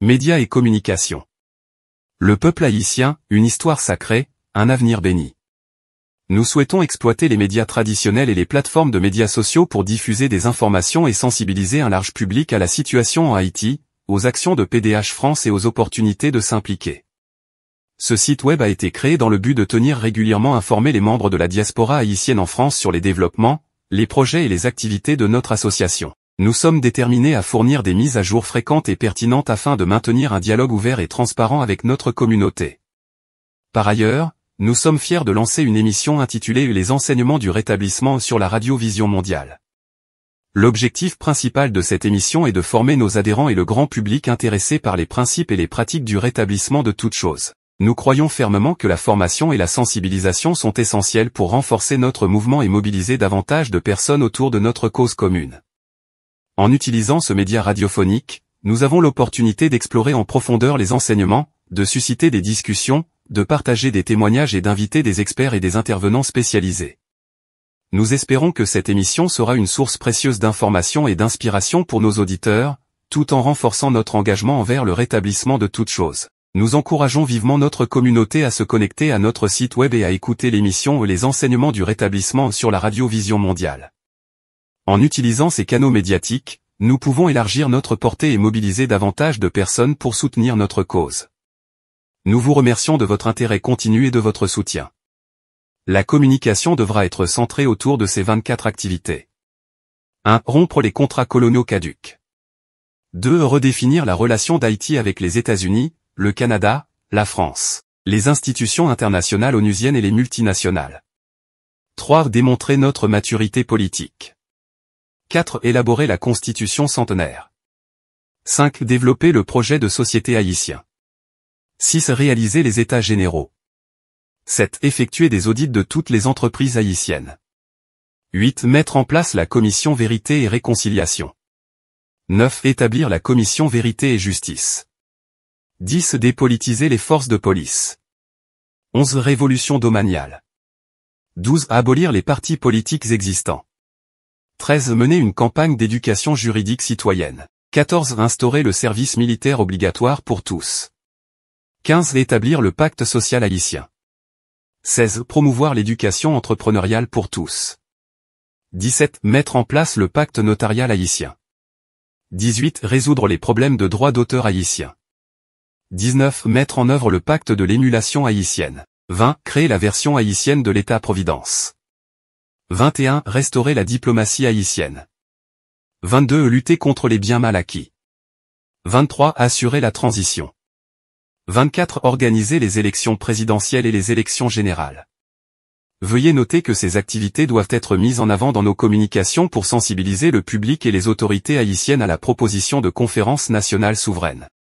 Médias et communication. Le peuple haïtien, une histoire sacrée, un avenir béni. Nous souhaitons exploiter les médias traditionnels et les plateformes de médias sociaux pour diffuser des informations et sensibiliser un large public à la situation en Haïti, aux actions de PDH France et aux opportunités de s'impliquer. Ce site web a été créé dans le but de tenir régulièrement informés les membres de la diaspora haïtienne en France sur les développements, les projets et les activités de notre association. Nous sommes déterminés à fournir des mises à jour fréquentes et pertinentes afin de maintenir un dialogue ouvert et transparent avec notre communauté. Par ailleurs, nous sommes fiers de lancer une émission intitulée Les enseignements du rétablissement sur la Radio-Vision mondiale. L'objectif principal de cette émission est de former nos adhérents et le grand public intéressé par les principes et les pratiques du rétablissement de toutes choses. Nous croyons fermement que la formation et la sensibilisation sont essentielles pour renforcer notre mouvement et mobiliser davantage de personnes autour de notre cause commune. En utilisant ce média radiophonique, nous avons l'opportunité d'explorer en profondeur les enseignements, de susciter des discussions, de partager des témoignages et d'inviter des experts et des intervenants spécialisés. Nous espérons que cette émission sera une source précieuse d'informations et d'inspiration pour nos auditeurs, tout en renforçant notre engagement envers le rétablissement de toutes choses. Nous encourageons vivement notre communauté à se connecter à notre site web et à écouter l'émission Les enseignements du rétablissement sur la Radio-Vision mondiale. En utilisant ces canaux médiatiques, nous pouvons élargir notre portée et mobiliser davantage de personnes pour soutenir notre cause. Nous vous remercions de votre intérêt continu et de votre soutien. La communication devra être centrée autour de ces 24 activités. 1. Rompre les contrats coloniaux caducs. 2. Redéfinir la relation d'Haïti avec les États-Unis, le Canada, la France, les institutions internationales onusiennes et les multinationales. 3. Démontrer notre maturité politique. 4. Élaborer la Constitution centenaire. 5. Développer le projet de société haïtien. 6. Réaliser les États généraux. 7. Effectuer des audits de toutes les entreprises haïtiennes. 8. Mettre en place la Commission Vérité et Réconciliation. 9. Établir la Commission Vérité et Justice. 10. Dépolitiser les forces de police. 11. Révolution domaniale. 12. Abolir les partis politiques existants. 13. Mener une campagne d'éducation juridique citoyenne. 14. Instaurer le service militaire obligatoire pour tous. 15. Établir le pacte social haïtien. 16. Promouvoir l'éducation entrepreneuriale pour tous. 17. Mettre en place le pacte notarial haïtien. 18. Résoudre les problèmes de droits d'auteur haïtiens. 19. Mettre en œuvre le pacte de l'émulation haïtienne. 20. Créer la version haïtienne de l'État-providence. 21. Restaurer la diplomatie haïtienne. 22. Lutter contre les biens mal acquis. 23. Assurer la transition. 24. Organiser les élections présidentielles et les élections générales. Veuillez noter que ces activités doivent être mises en avant dans nos communications pour sensibiliser le public et les autorités haïtiennes à la proposition de conférence nationale souveraine.